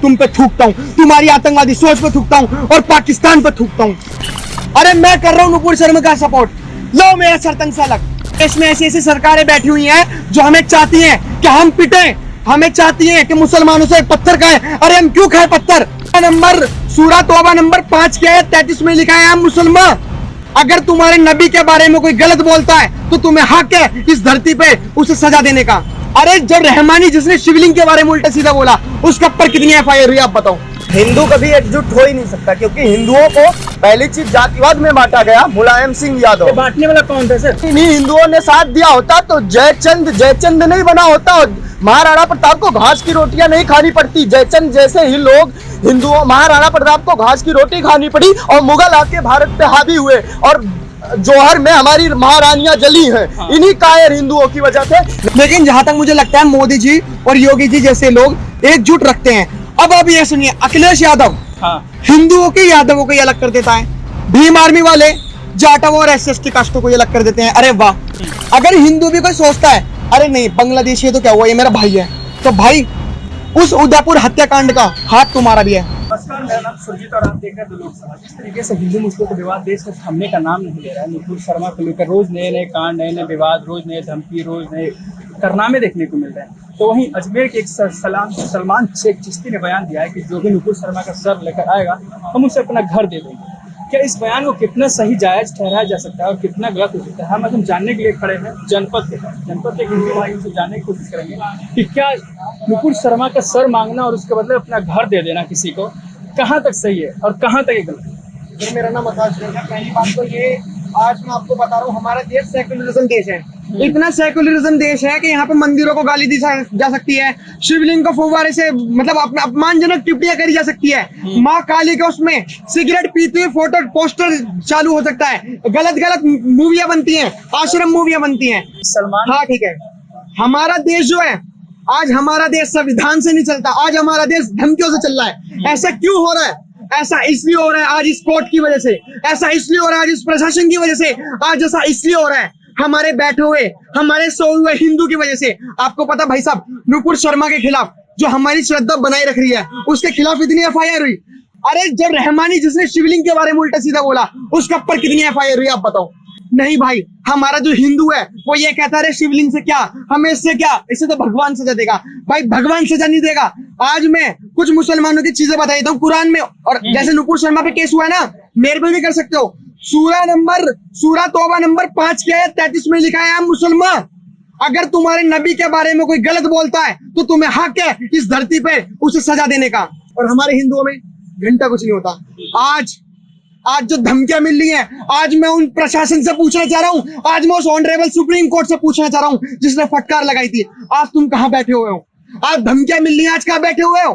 तुम पे थूकता हूँ, तुम्हारी आतंकवादी सोच पे थूकता हूँ और पाकिस्तान पे थूकता हूँ। अरे मैं कर रहा हूँ नुपुर शर्मा का सपोर्ट, लो मेरा सरतंग सलग। देश में ऐसी ऐसी सरकारें बैठी हुई हैं जो हमें चाहती हैं कि हम पिटे, हमें चाहती हैं कि मुसलमानों से पत्थर खाएं। अरे हम क्यों खाए पत्थर? नंबर सूरा तौबा नंबर 5 के 33 में लिखा है, हम मुसलमान, अगर तुम्हारे नबी के बारे में कोई गलत बोलता है तो तुम्हें हक है इस धरती पे उसे सजा देने का। अरे जब रहमानी जिसने शिवलिंग के बारे में उल्टा सीधा बोला उसके ऊपर कितनी एफआईआर हुई आप बताओ। हिंदू कभी एकजुट हो ही नहीं सकता, क्योंकि हिंदुओं को पहली चीज जातिवाद में बांटा गया। मुलायम सिंह यादव बांटने वाला कौन था सर? इन्हीं हिंदुओं ने साथ दिया होता तो जयचंद नहीं बना होता, और महाराणा प्रताप को घास की रोटियां नहीं खानी पड़ती। जयचंद जैसे ही लोग हिंदुओं, महाराणा प्रताप को घास की रोटी खानी पड़ी और मुगल आके भारत पे हावी हुए और जौहर में हमारी महारानियां जली हैं। हाँ। इन्हीं कायर हिंदुओं की वजह से। लेकिन जहां तक मुझे लगता है मोदी जी और योगी जी जैसे लोग एकजुट रखते हैं। अब ये सुनिए, अखिलेश यादव हिंदुओं के यादवों को अलग कर देता है, भीम आर्मी वाले जाटव और SC/ST कास्टों को अलग कर देते हैं। अरे वाह, अगर हिंदू भी कोई सोचता है अरे नहीं बांग्लादेशी है तो क्या हुआ, ये मेरा भाई है, तो भाई उस उदयपुर हत्याकांड का हाथ तुम्हारा भी है। नमस्कार, मेरा नाम सुरजीत और आप देख रहे हैं द लोकसभा। जिस तरीके से हिंदू मुस्लिम का विवाद देश में थमने का नाम नहीं ले रहा है, नुपुर शर्मा को लेकर रोज नए नए कांड, नए नए विवाद, रोज नए धमकी, रोज नए कारनामे देखने को मिल रहे हैं। तो वहीं अजमेर के एक सलमान शेख चिश्ती ने बयान दिया है कि जो भी नुपुर शर्मा का सर लेकर आएगा हम उसे अपना घर दे देंगे। क्या इस बयान को कितना सही जायज ठहराया जा सकता है और कितना गलत हो सकता है, हम जानने के लिए खड़े हैं जनपद के हिंदू भाइयों से जानने की कोशिश करेंगे कि क्या नुपुर शर्मा का सर मांगना और उसके बदले अपना घर दे देना किसी को कहाँ तक सही है और कहाँ तक गलत है। तो मेरा नाम आकाश है। पहली बात तो ये, आज मैं आपको बता रहा हूँ, हमारा देश सेक्युलरिज्म देश है। इतना सेक्युलरिज्म देश है कि यहाँ पे मंदिरों को गाली दी जा सकती है, शिवलिंग को फुव्वारे से मतलब अपमानजनक टिप्पणियां करी जा सकती है, माँ काली के उसमें सिगरेट पीते हुए फोटो पोस्टर चालू हो सकता है, गलत मूवियां बनती हैं, आश्रम मूवियां बनती हैं। सलमान, हाँ ठीक है, हमारा देश जो है आज, हमारा देश संविधान से नहीं चलता, आज हमारा देश धमकियों से चल रहा है। ऐसा क्यों हो रहा है? ऐसा इसलिए हो रहा है आज इस कोर्ट की वजह से, ऐसा इसलिए हो रहा है आज इस प्रशासन की वजह से, आज ऐसा इसलिए हो रहा है हमारे बैठे हुए, हमारे सोए हुए हिंदू की वजह से। आपको पता भाई साहब, नुपुर शर्मा के खिलाफ जो हमारी श्रद्धा बनाए रख रही है उसके खिलाफ इतनी एफआईआर हुई। अरे जब रहमानी जिसने शिवलिंग के बारे में उल्टा सीधा बोला उसके ऊपर कितनी एफआईआर हुई आप बताओ। नहीं भाई, हमारा जो हिंदू है वो ये कहता है शिवलिंग से क्या, हमें इससे क्या, इससे तो भगवान सजा देगा। भाई भगवान सजा नहीं देगा। आज मैं कुछ मुसलमानों की चीजें बता देता हूँ कुरान में, और जैसे नुपुर शर्मा पे केस हुआ है ना, मेरे पे भी कर सकते हो। सूरा तौबा नंबर 5 के 33 में लिखा है, हम मुसलमान, अगर तुम्हारे नबी के बारे में कोई गलत बोलता है तो तुम्हें हक है इस धरती पे उसे सजा देने का। और हमारे हिंदुओं में घंटा कुछ नहीं होता। आज जो धमकियां मिल रही हैं, आज मैं उन प्रशासन से पूछना चाह रहा हूं, आज मैं उस ऑनरेबल सुप्रीम कोर्ट से पूछना चाह रहा हूं जिसने फटकार लगाई थी, आज तुम कहां बैठे हुए हो? आज धमकियां मिल रही हैं, आज कहां बैठे हुए हो?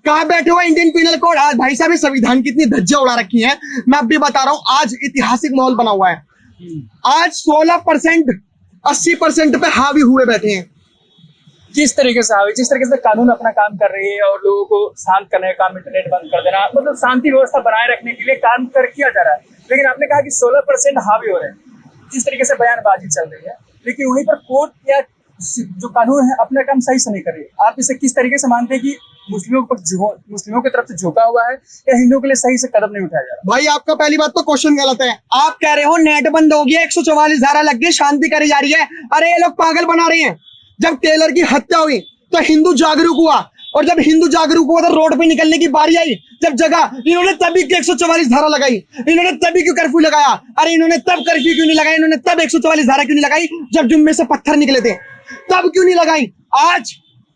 कहां बैठे हुए? इंडियन पीनल कोड, आज भाई साहब संविधान की इतनी धज्जियां उड़ा रखी हैं, मैं अब भी बता रहा हूं, आज ऐतिहासिक माहौल बना हुआ है। आज 16% 80% पे हावी हुए बैठे हैं। जिस तरीके से कानून अपना काम कर रही है और लोगों को शांत करने का काम, इंटरनेट बंद कर देना, मतलब शांति व्यवस्था बनाए रखने के लिए काम किया जा रहा है। लेकिन आपने कहा कि 16% हावी हो रहे हैं, जिस तरीके से बयानबाजी चल रही है, लेकिन वहीं पर कोर्ट या जो कानून है अपना काम सही से नहीं कर रही है। आप इसे किस तरीके से मानते हैं कि मुस्लिमों की तरफ से झुका हुआ है या हिंदुओं के लिए सही से कदम नहीं उठाया जा रहा? भाई आपका पहली बात तो क्वेश्चन गलत है। आप कह रहे हो नेट बंद हो गया, 144 धारा लग गई, शांति करी जा रही है। अरे ये लोग पागल बना रहे हैं। जब टेलर की हत्या हुई तो हिंदू जागरूक हुआ, और जब हिंदू जागरूक हुआ तो रोड पे निकलने की बारी आई, जब जगह इन्होंने तभी 144 धारा लगाई, इन्होंने तभी क्यों कर्फ्यू लगाया? अरे इन्होंने तब कर्फ्यू क्यों नहीं लगाई, इन्होंने तब 144 धारा क्यों नहीं लगाई जब जुम्मे से पत्थर निकले थे? तब क्यों नहीं लगाई?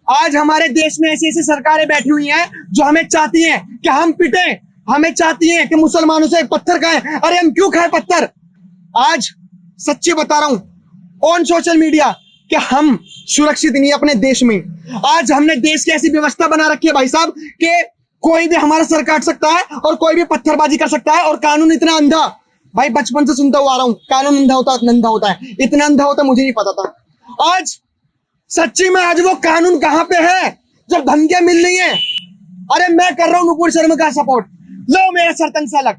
आज हमारे देश में ऐसी ऐसी सरकारें बैठी हुई हैं जो हमें चाहती हैं कि हम पिटे, हमें चाहती हैं कि मुसलमानों से पत्थर खाएं। अरे हम क्यों खाएं पत्थर? आज सच्ची बता रहा हूं ऑन सोशल मीडिया कि हम सुरक्षित नहीं अपने देश में। आज हमने देश की ऐसी व्यवस्था बना रखी है भाई साहब कि कोई भी हमारा सर काट सकता है और कोई भी पत्थरबाजी कर सकता है, और कानून इतना अंधा, भाई बचपन से सुनता हुआ आ रहा हूं, कानून अंधा होता है, नंधा होता है, इतना अंधा होता मुझे नहीं पता था। आज सच्ची में आज वो कानून कहां पे है जब धमकियां मिल रही हैं? अरे मैं कर रहा हूं नुपुर शर्मा का सपोर्ट, लो मेरा सरतंग सलग।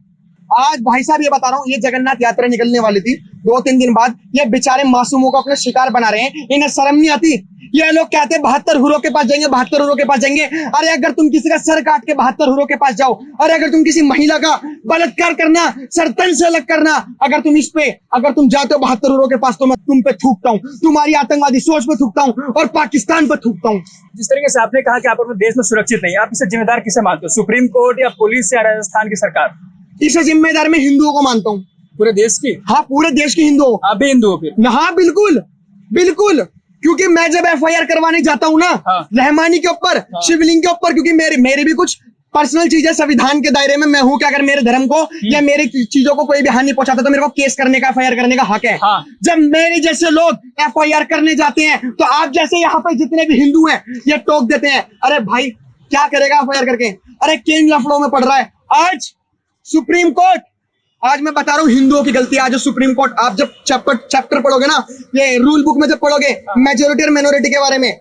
आज भाई साहब ये बता रहा हूँ, ये जगन्नाथ यात्रा निकलने वाली थी, 2-3 दिन बाद ये बेचारे मासूमों को अपने शिकार बना रहे हैं। इन्हें शर्म नहीं आती? ये लोग कहते हैं 72 हुरों के पास जाएंगे, 72 हुरों के पास जाएंगे। अरे अगर तुम किसी का सर काट के 72 हुरों के पास जाओ, अरे अगर तुम किसी महिला का बलात्कार करना, सरतन से अलग करना, अगर तुम जाते हो 72 हुरों के पास, तो मैं तुम पे थूकता हूँ, तुम्हारी आतंकवादी सोच पे थूकता हूँ और पाकिस्तान पे थूकता हूँ। जिस तरीके से आपने कहा कि आप अपने देश में सुरक्षित नहीं, आप इसे जिम्मेदार किसे मानते हो, सुप्रीम कोर्ट या पुलिस या राजस्थान की सरकार? इसे जिम्मेदार मैं हिंदुओं को मानता हूँ, पूरे देश की? हाँ पूरे देश के हिंदुओं। आप भी हिंदू हो फिर? हाँ बिल्कुल बिल्कुल, क्योंकि मैं जब FIR करवाने जाता हूँ ना, हाँ। रहमानी के ऊपर, शिवलिंग के ऊपर, क्योंकि मेरी भी कुछ पर्सनल चीजें संविधान के दायरे में मैं हूँ कि अगर मेरे धर्म को या मेरी चीजों को कोई भी हानि पहुंचाता तो मेरे को केस करने का, FIR करने का हक है। हाँ। जब मेरे जैसे लोग FIR करने जाते हैं तो आप जैसे यहाँ पे जितने भी हिंदू हैं ये टोक देते हैं, अरे भाई क्या करेगा FIR करके, अरे किन लफड़ों में पड़ रहा है। आज सुप्रीम कोर्ट, आज मैं बता रहा हूँ हिंदुओं की गलती है। आज जो सुप्रीम कोर्ट, आप जब चैप्टर पढ़ोगे ना, ये रूल बुक में जब पढ़ोगे मेजोरिटी और मिनोरिटी के बारे में,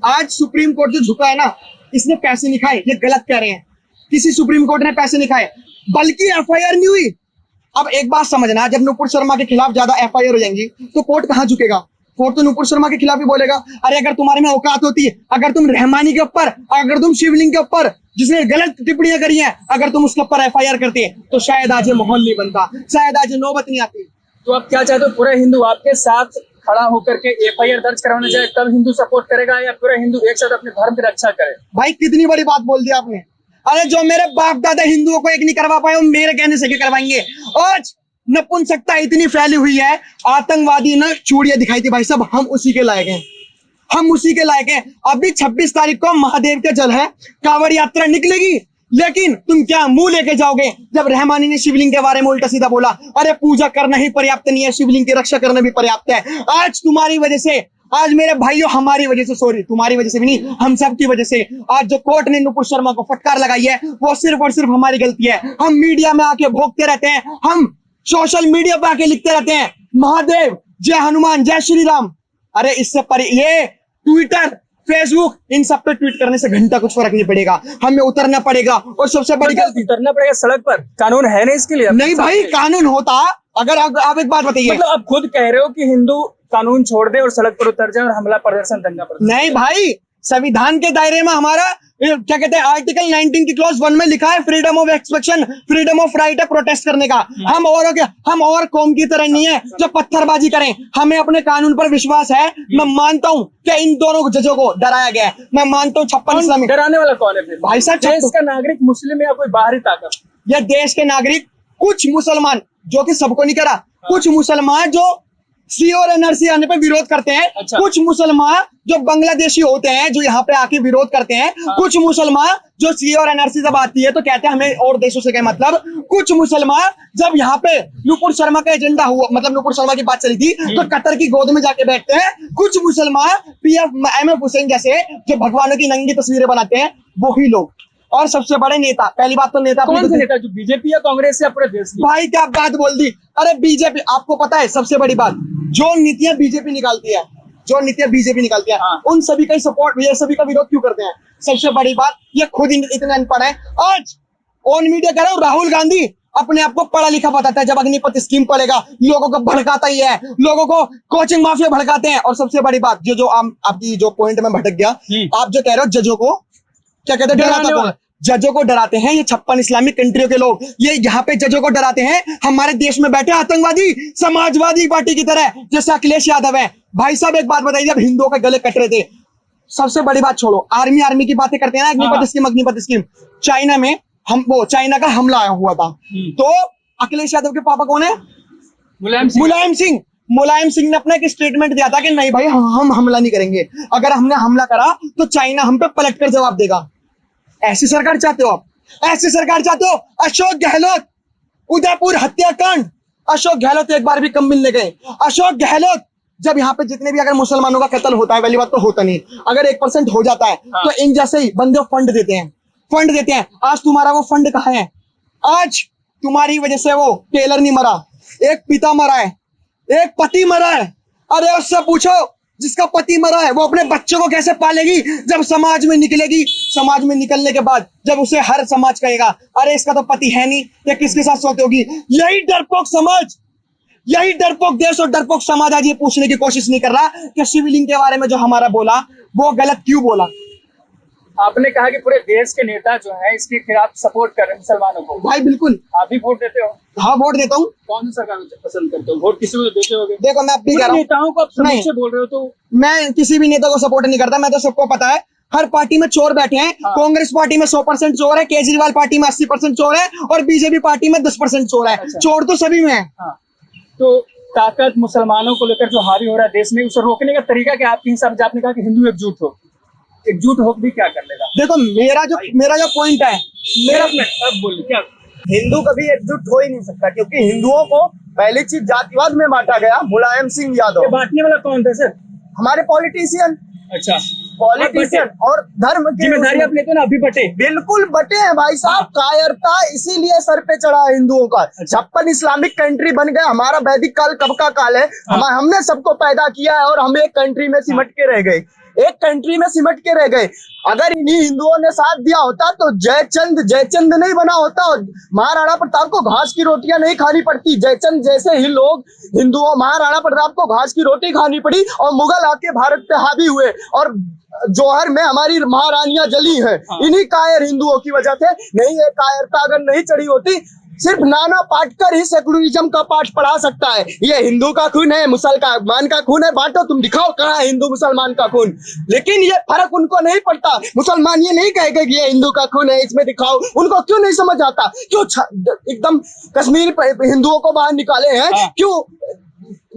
आज सुप्रीम कोर्ट जो झुका है ना, इसने पैसे नहीं खाए, ये गलत कह रहे हैं। किसी सुप्रीम कोर्ट ने पैसे नहीं खाए, बल्कि FIR नहीं हुई। अब एक बात समझना, जब नुपुर शर्मा के खिलाफ ज्यादा FIR हो जाएंगी तो कोर्ट कहाँ झुकेगा? कोर्ट तो नुपुर शर्मा के खिलाफ ही बोलेगा। अरे अगर तुम्हारे में औकात होती है, अगर तुम रहमानी के ऊपर, अगर तुम शिवलिंग के ऊपर जिसने गलत टिप्पणियां करी हैं, अगर तुम उसके ऊपर FIR करते तो शायद आज ये माहौल नहीं बनता, शायद आज ये नौबत नहीं आती। तो आप क्या चाहते हो, पूरा हिंदू आपके साथ खड़ा होकर के FIR दर्ज करवाने जाए तब हिंदू सपोर्ट करेगा, या पूरा हिंदू एक साथ अपने धर्म की रक्षा करे? भाई कितनी बड़ी बात बोल दी आपने। अरे जो मेरे बाप दादा हिंदुओं को एक नहीं करवा पाए, वो मेरे कहने से क्या करवाएंगे। आज नपुंसकता इतनी फैली हुई है, आतंकवादी ने चूड़ियां दिखाई थी भाई साहब, हम उसी के लायक हैं, हम उसी के लायक हैं। अभी 26 तारीख को महादेव के जल है, कांवड़ यात्रा निकलेगी, लेकिन तुम क्या मुंह लेके जाओगे जब रहमानी ने शिवलिंग के बारे में उल्टा सीधा बोला। अरे पूजा करना ही पर्याप्त नहीं है, शिवलिंग की रक्षा करना भी पर्याप्त है। आज तुम्हारी वजह से, आज मेरे भाइयों हमारी वजह से, सॉरी तुम्हारी वजह से भी नहीं, हम सब की वजह से आज जो कोर्ट ने नुपुर शर्मा को फटकार लगाई है, वो सिर्फ और सिर्फ हमारी गलती है। हम मीडिया में आके भोगते रहते हैं, हम सोशल मीडिया पे आके लिखते रहते हैं महादेव, जय हनुमान, जय श्री राम। अरे इससे पर ये ट्विटर, फेसबुक, इन सब पे ट्वीट करने से घंटा कुछ फर्क नहीं पड़ेगा, हमें उतरना पड़ेगा। और सबसे बड़ी गलती, उतरना पड़ेगा सड़क पर, कानून है ना इसके लिए? नहीं भाई, कानून होता, अगर आप एक बात बताइए, मतलब आप खुद कह रहे हो कि हिंदू कानून छोड़ दे और सड़क पर उतर जाए और हमला प्रदर्शन दंगा प्रदर्शन? नहीं भाई, संविधान के दायरे में हमारा क्या कहते हैं, आर्टिकल 19 की क्लॉज 1 में लिखा है freedom of expression, freedom of right है प्रोटेस्ट करने का। हम और कौम की तरह नहीं है जो पत्थरबाजी करें, हमें अपने कानून पर विश्वास है। मैं मानता हूं कि इन दोनों जजों को डराया गया है, मैं मानता हूं 56 इस्लामी। डराने वाला कौन है फिर? भाई साहब, देश का नागरिक मुस्लिम या कोई बाहरी ताकत? यह देश के नागरिक, कुछ मुसलमान, जो कि सबको नहीं करा, कुछ मुसलमान जो सी और NRC आने पे विरोध करते हैं। अच्छा। कुछ मुसलमान जो बांग्लादेशी होते हैं जो यहाँ पे आके विरोध करते हैं। कुछ मुसलमान जो सी और NRC जब आती है तो कहते हैं हमें और देशों से क्या मतलब। कुछ मुसलमान जब यहाँ पे नुपुर शर्मा का एजेंडा हुआ, मतलब नुपुर शर्मा की बात चली थी, तो कतर की गोद में जाके बैठते हैं। कुछ मुसलमान MF हुसैन जैसे जो भगवानों की नंगी तस्वीरें बनाते हैं, वही लोग। और सबसे बड़े नेता, पहली बात तो नेता, कौन से नेता, जो बीजेपी या कांग्रेस या पूरे देश की? भाई क्या बात बोल दी। अरे बीजेपी, आपको पता है सबसे बड़ी बात, जो नीतियां बीजेपी निकालती है, जो नीतियां बीजेपी निकालती है, उन सभी का सपोर्ट, ये सभी का विरोध क्यों करते हैं? सबसे बड़ी बात, ये खुद इतने अनपढ़ है। आज ऑन मीडिया कह रहा हूँ, राहुल गांधी अपने आप को पढ़ा लिखा बताता है, जब अग्निपथ स्कीम पड़ेगा लोगों को भड़काता ही है, लोगों को कोचिंग माफिया भड़काते हैं। और सबसे बड़ी बात, जो आपकी जो पॉइंट में भटक गया, आप जो कह रहे हो जजों को क्या कहते हैं, डराता कौन? जजों को डराते हैं ये 56 इस्लामिक कंट्रियों के लोग। ये यहाँ पे जजों को डराते हैं हमारे देश में बैठे आतंकवादी समाजवादी पार्टी की तरह, जैसे अखिलेश यादव है। भाई साहब एक बात बताइए, जब हिंदुओं के गले कट रहे थे, सबसे बड़ी बात छोड़ो, आर्मी की बातें करते हैं ना, अग्निपथ स्कीम, चाइना में चाइना का हमला आया हुआ था, तो अखिलेश यादव के पापा कौन है? मुलायम सिंह। मुलायम सिंह ने अपना एक स्टेटमेंट दिया था कि नहीं भाई, हम हमला नहीं करेंगे, अगर हमने हमला करा तो चाइना हम पे पलटकर जवाब देगा। ऐसी सरकार चाहते हो आप? ऐसी सरकार चाहते हो? अशोक गहलोत, उदयपुर हत्याकांड, अशोक गहलोत एक बार भी कम मिलने गए। अशोक गहलोत, जब यहाँ पे जितने भी अगर मुसलमानों का कत्ल होता है, पहली बात तो होता नहीं, अगर 1% हो जाता है तो इन जैसे ही बंदे फंड देते हैं। आज तुम्हारा वो फंड कहाँ है? आज तुम्हारी वजह से वो टेलर नहीं मरा, एक पिता मरा है, एक पति मरा है। अरे उससे पूछो, जिसका पति मरा है वो अपने बच्चों को कैसे पालेगी जब समाज में निकलेगी? समाज में निकलने के बाद जब उसे हर समाज कहेगा अरे इसका तो पति है नहीं, या किसके साथ सोते होगी? यही डरपोक समाज, यही डरपोक देश और डरपोक समाज आज ये पूछने की कोशिश नहीं कर रहा कि शिवलिंग के बारे में जो हमारा बोला वो गलत क्यों बोला। आपने कहा कि पूरे देश के नेता जो है इसके खिलाफ सपोर्ट कर रहे हैं मुसलमानों को। भाई बिल्कुल। आप भी वोट देते हो? हाँ वोट देता हूँ। कौन सी सरकार को पसंद करते हो? वोट किसी को तो देते होगे। देखो मैं अपनी कह रहा हूँ, नेताओं को आप नहीं। समूचे बोल रहे हो तो मैं किसी भी नेता को सपोर्ट नहीं करता। मैं तो सबको पता है हर पार्टी में चोर बैठे हैं। हाँ। कांग्रेस पार्टी में 100% चोर है, केजरीवाल पार्टी में 80% चोर है और बीजेपी पार्टी में 10% चोर है। अच्छा। चोर तो सभी में है। हाँ। तो ताकत मुसलमानों को लेकर जो हावी हो रहा है देश में, उसे रोकने का तरीका क्या आपके हिसाब से? आपने कहा कि हिंदू एकजुट हो, एकजुट हो भी क्या कर लेगा? देखो मेरा जो पॉइंट है, मेरा अब बोलिए क्या। हिंदू कभी एकजुट हो ही नहीं सकता, क्योंकि हिंदुओं को पहली चीज जातिवाद में बांटा गया। मुलायम सिंह ये यादव बांटने वाला कौन था सर? हमारे पॉलिटिशियन अच्छा, और धर्म के जिम्मेदारी आप लेते हो ना, अभी बटे। बिल्कुल बटे हैं भाई साहब। कायरता इसीलिए सर पे चढ़ा है हिंदुओं का। 56 इस्लामिक कंट्री बन गए। हमारा वैदिक काल कब का काल है? हमने सबको पैदा किया है और हम एक कंट्री में सिमट के रह गए, एक कंट्री में सिमट के रह गए। अगर इन्हीं हिंदुओं ने साथ दिया होता तो जयचंद नहीं बना होता, महाराणा प्रताप को घास की रोटियां नहीं खानी पड़ती। जयचंद जैसे ही लोग हिंदुओं, महाराणा प्रताप को घास की रोटी खानी पड़ी और मुगल आके भारत पे हावी हुए और जौहर में हमारी महारानियां जली हैं। इन्हीं कायर हिंदुओं की वजह से। नहीं, ये कायरता अगर नहीं चढ़ी होती, सिर्फ नाना पाटकर ही सेकुलरिज्म का पाठ पढ़ा सकता है। ये हिंदू का खून है, मुसलमान का खून है, बांटो, तुम दिखाओ कहाँ है हिंदू मुसलमान का खून। लेकिन ये फर्क उनको नहीं पड़ता। मुसलमान ये नहीं कहेगा कि ये हिंदू का खून है, इसमें दिखाओ। उनको क्यों नहीं समझ आता? क्यों एकदम कश्मीर हिंदुओं को बाहर निकाले हैं? क्यों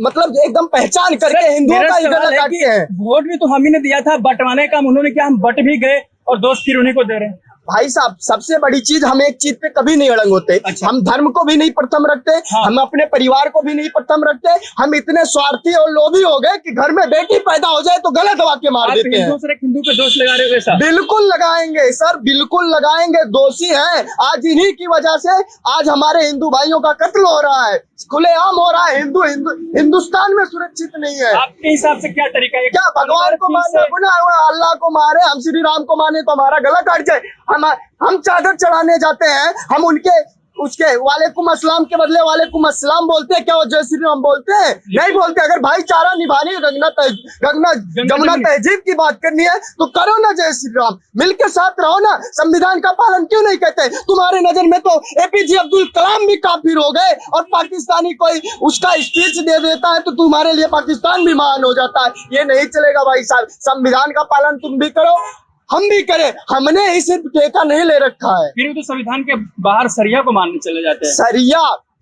मतलब एकदम पहचान करके हिंदुओं का ही गला काटते हैं? वोट भी तो हम ही ने दिया था, बंटवाने का उन्होंने किया, हम बट भी गए और दोस्त फिर उन्हीं को दे रहे हैं। भाई साहब, सबसे बड़ी चीज, हम एक चीज पे कभी नहीं अड़ंग होते। अच्छा। हम धर्म को भी नहीं प्रथम रखते। हाँ। हम अपने परिवार को भी नहीं प्रथम रखते। हम इतने स्वार्थी और लोभी हो गए कि घर में बेटी पैदा हो जाए तो गला दबा के मार देते हैं। हिंदू पे दोष लगा रहे हो ऐसा? बिल्कुल लगाएंगे सर, बिल्कुल लगाएंगे। दोषी हैं। आज इन्हीं की वजह से आज हमारे हिंदू भाइयों का कत्ल हो रहा है, खुलेआम हो रहा है। हिंदुस्तान में सुरक्षित नहीं है। आपके हिसाब से क्या तरीका है? क्या भगवान को मारना गुनाह हुआ? अल्लाह को मारे, हम श्री राम को माने तो हमारा गला काट जाए? हम चादर चढ़ाने जाते हैं, हम उसके वालेकुम अस्सलाम के बदले वालेकुम अस्सलाम बोलते हैं क्या? वो जय श्री राम बोलते हैं? नहीं बोलते। अगर भाईचारा निभानी, जमुना तहजीब की बात करनी है तो करो ना जय श्री राम, मिलकर साथ रहो ना। संविधान का पालन क्यों नहीं करते? तुम्हारे नजर में तो एपीजे अब्दुल कलाम भी काफिर हो गए और पाकिस्तानी कोई उसका स्पीच दे देता है तो तुम्हारे लिए पाकिस्तान भी महान हो जाता है। ये नहीं चलेगा भाई साहब। संविधान का पालन तुम भी करो, हम भी करें। हमने ही सिर्फ ठेका नहीं ले रखा है। फिर तो संविधान के बाहर सरिया को मानने चले जाते हैं।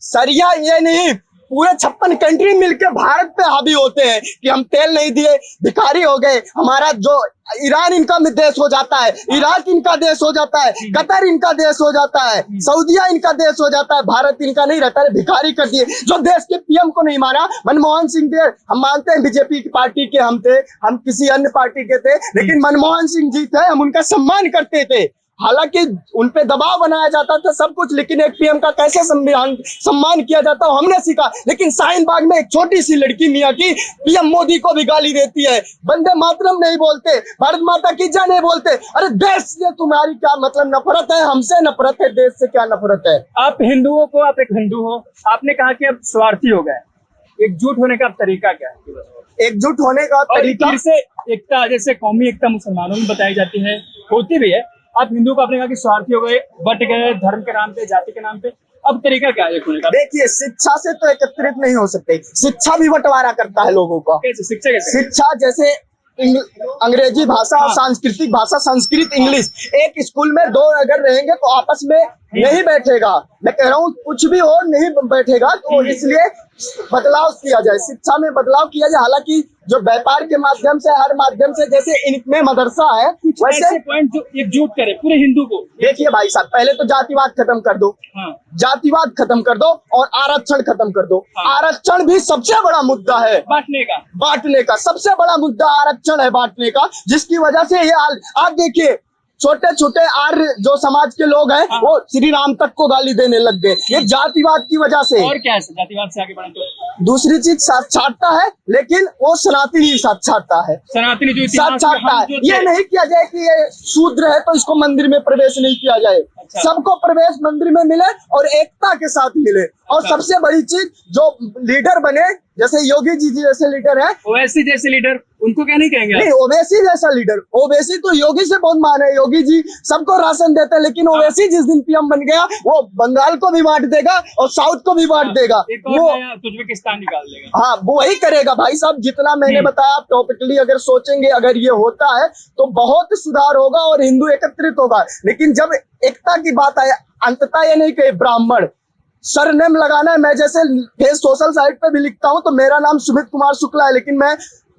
सरिया ये नहीं, पूरे 56 कंट्री मिलकर भारत पे हावी होते हैं कि हम तेल नहीं दिए, भिखारी हो गए। हमारा जो ईरान इनका देश हो जाता है, इराक इनका देश हो जाता है, कतर इनका देश हो जाता है, सऊदिया इनका देश हो जाता है, भारत इनका नहीं रहता है। भिखारी कर दिए। जो देश के पीएम को नहीं माना, मनमोहन सिंह थे। हम मानते हैं बीजेपी की पार्टी के हम थे, हम किसी अन्य पार्टी के थे, लेकिन मनमोहन सिंह जी थे, हम उनका सम्मान करते थे। हालांकि उनपे दबाव बनाया जाता था सब कुछ, लेकिन एक पीएम का कैसे सम्मान किया जाता है हमने सीखा। लेकिन शाहीन बाग में एक छोटी सी लड़की मियां की पीएम मोदी को भी गाली देती है, वंदे मातरम नहीं बोलते, भारत माता की जय नहीं बोलते। अरे देश से तुम्हारी क्या मतलब? नफरत है हमसे, नफरत है देश से, क्या नफरत है? आप हिंदुओं को, आप एक हिंदू हो, आपने कहा कि अब स्वार्थी हो गए, एकजुट होने का तरीका क्या है? एकजुट होने का तरीका, फिर से एकता, जैसे कौमी एकता मुसलमानों में बताई जाती है, होती भी है। आप हिंदू को आपने कहा कि स्वार्थी हो गए, बट गए धर्म के नाम पे, जाति के नाम पे। अब तरीका क्या है एक होने का? देखिए, शिक्षा से तो एकत्रित नहीं हो सकते। शिक्षा भी बंटवारा करता है लोगों का। कैसे? शिक्षा कैसे? शिक्षा जैसे अंग्रेजी भाषा और सांस्कृतिक भाषा, संस्कृत, इंग्लिश। एक स्कूल में दो अगर रहेंगे तो आपस में नहीं बैठेगा। मैं कह रहा हूँ कुछ भी हो नहीं बैठेगा, तो इसलिए बदलाव किया जाए, शिक्षा में बदलाव किया जाए। हालांकि जो व्यापार के माध्यम से, हर माध्यम से, जैसे इनमें मदरसा है वैसे पॉइंट जो एकजुट करे पूरे हिंदू को। देखिए भाई साहब, पहले तो जातिवाद खत्म कर दो। हाँ। जातिवाद खत्म कर दो और आरक्षण खत्म कर दो। हाँ। आरक्षण भी सबसे बड़ा मुद्दा है, बांटने का सबसे बड़ा मुद्दा आरक्षण है, बांटने का, जिसकी वजह से ये आप देखिए छोटे छोटे आर्य जो समाज के लोग हैं, वो श्री राम तक को गाली देने लग गए, ये जातिवाद की वजह से। और क्या है जातिवाद से आगे बढ़े तो? दूसरी चीज साथ छाटता है, लेकिन वो सनातनी साथ छाटता है, सनातनी जो साथ इतिहास में छाटता हम है। जो ये थे, नहीं किया जाए कि ये शूद्र है तो इसको मंदिर में प्रवेश नहीं किया जाए। अच्छा। सबको प्रवेश मंदिर में मिले और एकता के साथ मिले। और अच्छा। सबसे बड़ी चीज, जो लीडर बने, जैसे योगी जी जैसे लीडर है, ओवैसी जैसे लीडर, उनको क्या नहीं कहेंगे आप? नहीं ओवैसी जैसा लीडर, ओवैसी तो योगी से बहुत मान है। योगी जी सबको राशन देते हैं, लेकिन ओवैसी जिस दिन पीएम बन गया, वो बंगाल को भी बांट देगा और साउथ को भी बांट देगा। एक और वो नया उज्बेकिस्तान निकाल देगा। हाँ, वो वही करेगा भाई साहब। जितना मैंने बताया, आप टॉपिकली अगर सोचेंगे, अगर ये होता है तो बहुत सुधार होगा और हिंदू एकत्रित होगा। लेकिन जब एकता की बात आए, अंततः ये नहीं कहे ब्राह्मण सरनेम लगाना है। मैं जैसे सोशल साइट पे भी लिखता हूँ तो मेरा नाम सुमित कुमार शुक्ला है, लेकिन मैं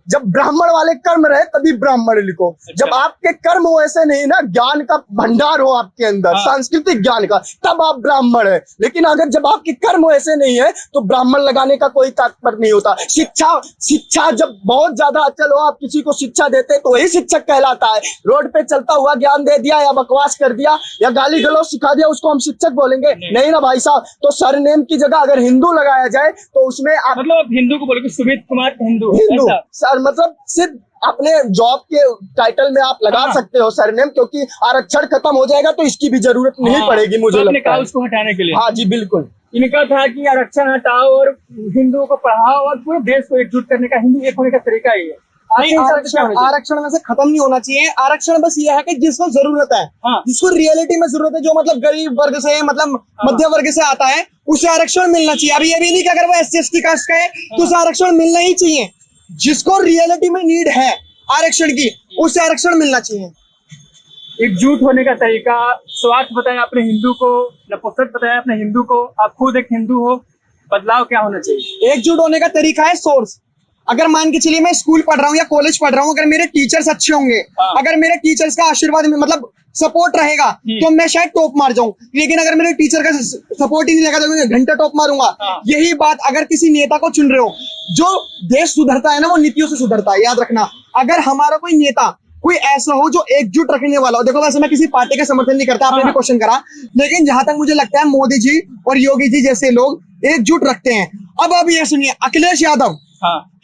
जब ब्राह्मण वाले कर्म रहे तभी ब्राह्मण लिखो। जब आपके कर्म वैसे नहीं ना, ज्ञान का भंडार हो आपके अंदर, सांस्कृतिक ज्ञान का, तब आप ब्राह्मण है। लेकिन अगर जब आपके कर्म वैसे नहीं है तो ब्राह्मण लगाने का कोई तात्पर्य नहीं होता। शिक्षा जब बहुत ज्यादा अचल हो, आप किसी को शिक्षा देते तो वही शिक्षक कहलाता है। रोड पे चलता हुआ ज्ञान दे दिया या बकवास कर दिया या गाली गलौज सिखा दिया, उसको हम शिक्षक बोलेंगे? नहीं ना भाई साहब। तो सरनेम की जगह अगर हिंदू लगाया जाए तो उसमें आप मतलब आप हिंदू को बोलोगे, सुमित कुमार हिंदू, हिंदू ऐसा? सर, मतलब सिर्फ अपने जॉब के टाइटल में आप लगा सकते हो सरनेम, क्योंकि आरक्षण खत्म हो जाएगा तो इसकी भी जरूरत नहीं पड़ेगी, मुझे तो आपने लगता कहा है। उसको हटाने के लिए। हाँ जी, बिल्कुल। इनका था कि आरक्षण हटाओ और हिंदुओं को पढ़ाओ और पूरे देश को एकजुट करने का, हिंदू एक होने का तरीका ही है। नहीं, आरक्षण में से खत्म नहीं होना चाहिए। आरक्षण बस ये है कि जिसको जरूरत है, हाँ। जिसको रियलिटी में जरूरत है, जो मतलब गरीब वर्ग से, मतलब मध्य वर्ग से आता है, उसे आरक्षण मिलना चाहिए। अभी ये भी नहीं कि अगर वो SC/ST कास्ट का है तो उसे आरक्षण मिलना ही चाहिए। जिसको रियलिटी में नीड है आरक्षण की, उसे आरक्षण मिलना चाहिए। एकजुट होने का तरीका, स्वार्थ बताया आपने हिंदू को, नपुंसक बताया आपने हिंदू को, आप खुद एक हिंदू हो, बदलाव क्या होना चाहिए? एकजुट होने का तरीका है सोर्स। अगर मान के चलिए मैं स्कूल पढ़ रहा हूँ या कॉलेज पढ़ रहा हूँ, अगर मेरे टीचर्स अच्छे होंगे, अगर मेरे टीचर्स का आशीर्वाद में मतलब सपोर्ट रहेगा तो मैं शायद टॉप मार जाऊं। लेकिन अगर मेरे टीचर का सपोर्ट ही नहीं रहेगा तो मैं घंटा टॉप मारूंगा। यही बात अगर किसी नेता को चुन रहे हो, जो देश सुधरता है ना वो नीतियों से सुधरता है, याद रखना। अगर हमारा कोई नेता कोई ऐसा हो जो एकजुट रखने वाला हो, देखो वैसे मैं किसी पार्टी का समर्थन नहीं करता, आपने भी क्वेश्चन करा, लेकिन जहां तक मुझे लगता है मोदी जी और योगी जी जैसे लोग एकजुट रखते हैं। अब ये सुनिए, अखिलेश यादव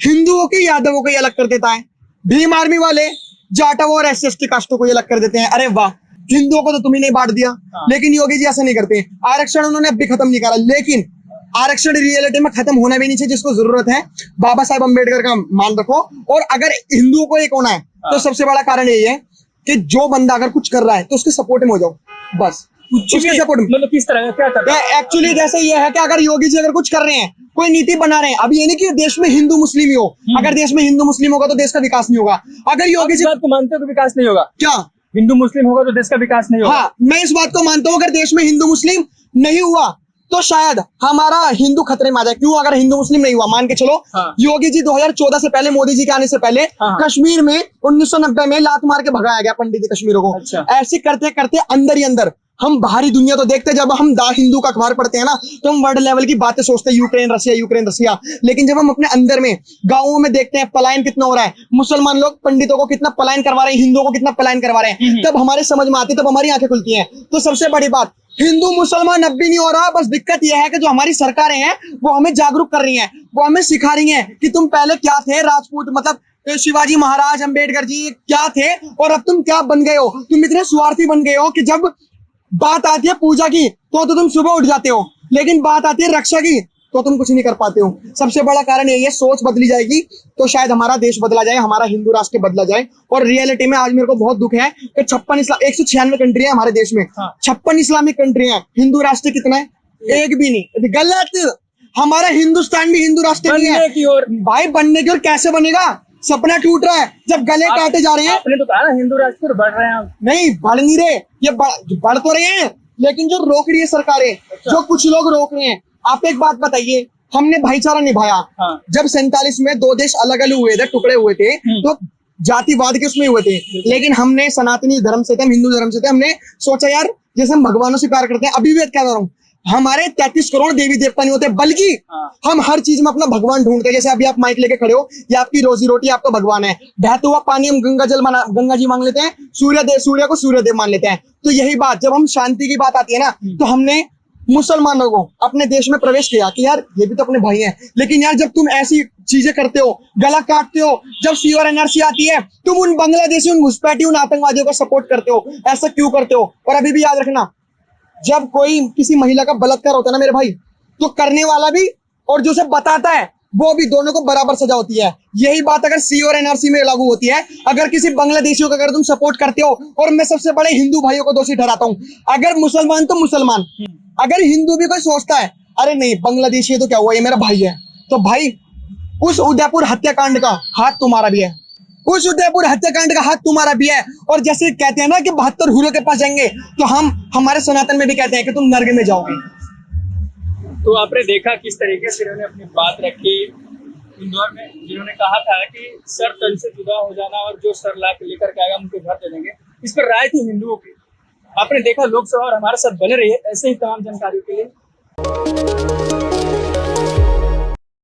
हिंदुओं की यादवों को ये अलग कर देता है, भीम आर्मी वाले जाटव और SC/ST कास्टों को ये अलग कर देते हैं। अरे वाह, हिंदुओं को तो तुम्ही नहीं बांट दिया। लेकिन योगी जी ऐसा नहीं करते। आरक्षण उन्होंने अब भी खत्म नहीं करा, लेकिन आरक्षण रियलिटी में खत्म होना भी नहीं चाहिए। जिसको जरूरत है बाबा साहेब अम्बेडकर का मान रखो। और अगर हिंदुओं को एक होना है तो सबसे बड़ा कारण यही है कि जो बंदा अगर कुछ कर रहा है तो उसके सपोर्ट में हो जाओ, बस उसके सपोर्ट में। मतलब किस तरह क्या कर रहे हैं? एक्चुअली जैसे ये है कि अगर योगी जी अगर कुछ कर रहे हैं, कोई नीति बना रहे हैं, अब ये नहीं कि देश में हिंदू मुस्लिम ही हो। अगर देश में हिंदू मुस्लिम होगा तो देश का विकास नहीं होगा। अगर योगी जी बात को मानते हो तो विकास नहीं होगा? क्या हिंदू मुस्लिम होगा तो देश का विकास नहीं होगा? हाँ, मैं इस बात को मानता हूँ। अगर देश में हिंदू मुस्लिम नहीं हुआ तो शायद हमारा हिंदू खतरे में आ जाए। क्यों? अगर हिंदू मुस्लिम नहीं हुआ, मान के चलो योगी जी 2014 से पहले, मोदी जी के आने से पहले कश्मीर में 1990 में लात मार के भगाया गया पंडित कश्मीरों को। ऐसे करते करते अंदर ही अंदर हम बाहरी दुनिया तो देखते, जब हम दा हिंदू का अखबार पढ़ते हैं ना तो हम वर्ल्ड लेवल की बातें सोचते हैं, यूक्रेन रसिया। लेकिन जब हम अपने अंदर में गाँवों में देखते हैं पलायन कितना हो रहा है, मुसलमान लोग पंडितों को कितना पलायन करवा रहे हैं, हिंदुओं को कितना पलायन करवा रहे हैं, तब हमारे समझ में आती, तब हमारी आंखें खुलती हैं। तो सबसे बड़ी बात, हिंदू मुसलमान अब भी नहीं हो रहा। बस दिक्कत यह है कि जो हमारी सरकारें हैं वो हमें जागरूक कर रही हैं, वो हमें सिखा रही हैं कि तुम पहले क्या थे, राजपूत मतलब शिवाजी महाराज, अंबेडकर जी क्या थे और अब तुम क्या बन गए हो। तुम इतने स्वार्थी बन गए हो कि जब बात आती है पूजा की तो तुम सुबह उठ जाते हो, लेकिन बात आती है रक्षा की तो तुम कुछ नहीं कर पाते हो। सबसे बड़ा कारण यही है, सोच बदली जाएगी तो शायद हमारा देश बदला जाए, हमारा हिंदू राष्ट्र बदला जाए। और रियलिटी में आज मेरे को बहुत दुख है कि 196 कंट्री है हमारे देश में, 56 इस्लामिक कंट्री है, हिंदू राष्ट्र कितना है? एक भी नहीं। गलत, हमारा हिंदुस्तान भी हिंदू राष्ट्र नहीं है भाई। बनने की ओर कैसे बनेगा? सपना टूट रहा है जब गले काटे जा रहे हैं। आपने तो कहा ना हिंदू राष्ट्र बढ़ रहे हैं। नहीं, बढ़ नहीं रहे, ये बढ़ तो रहे हैं, लेकिन जो रोक रही है सरकारें, जो कुछ लोग रोक रहे हैं। आप एक बात बताइए, हमने भाईचारा निभाया। जब 47 में 2 देश अलग अलग हुए थे, टुकड़े हुए थे, तो जातिवाद के उसमें हुए थे, लेकिन हमने सनातनी धर्म से थे, हम हिंदू धर्म से थे, हमने सोचा यार जैसे हम भगवानों से प्यार करते हैं, अभी भी कह रहा हूँ, हमारे 33 करोड़ देवी देवता नहीं होते, बल्कि हम हर चीज में अपना भगवान ढूंढते हैं। जैसे अभी आप माइक लेके खड़े हो, ये आपकी रोजी रोटी, आपका भगवान है। बहता हुआ पानी हम गंगा जी मांग लेते हैं, सूर्य को सूर्यदेव मान लेते हैं। तो यही बात, जब हम शांति की बात आती है ना, तो हमने मुसलमानों को अपने देश में प्रवेश किया कि यार ये भी तो अपने भाई हैं, लेकिन यार जब तुम ऐसी चीजें करते हो, गला काटते हो, जब सी और एनआरसी आती है तुम उन बांग्लादेशी, उन घुसपैठी, उन आतंकवादियों का सपोर्ट करते हो, ऐसा क्यों करते हो? और अभी भी याद रखना, जब कोई किसी महिला का बलात्कार होता है ना मेरे भाई, तो करने वाला भी और जो उसे बताता है वो भी, दोनों को बराबर सजा होती है। यही बात अगर सी और एनआरसी में लागू होती है। अगर किसी बांग्लादेशियों का अगर तुम सपोर्ट करते हो, और मैं सबसे बड़े हिंदू भाइयों को दोषी ठहराता हूं, अगर मुसलमान तो मुसलमान, अगर हिंदू भी कोई सोचता है अरे नहीं बांग्लादेशी है तो क्या हुआ, ये मेरा भाई है, तो भाई उस उदयपुर हत्याकांड का हाथ तुम्हारा भी है, उस उदयपुर हत्याकांड का हाथ तुम्हारा भी है। और जैसे कहते हैं ना कि 72 हुरों के पास जाएंगे, तो हम हमारे सनातन में भी कहते हैं कि तुम नरक में जाओगे। तो आपने देखा किस तरीके से इन्होंने अपनी बात रखी इंदौर में, जिन्होंने कहा था कि सर तन से जुदा हो जाना और जो सर ला के लेकर के आएगा उनके घर दे देंगे। इस पर राय थी हिंदुओं की। आपने देखा लोकसभा और हमारे साथ बने रहिए ऐसे ही तमाम जानकारियों के लिए।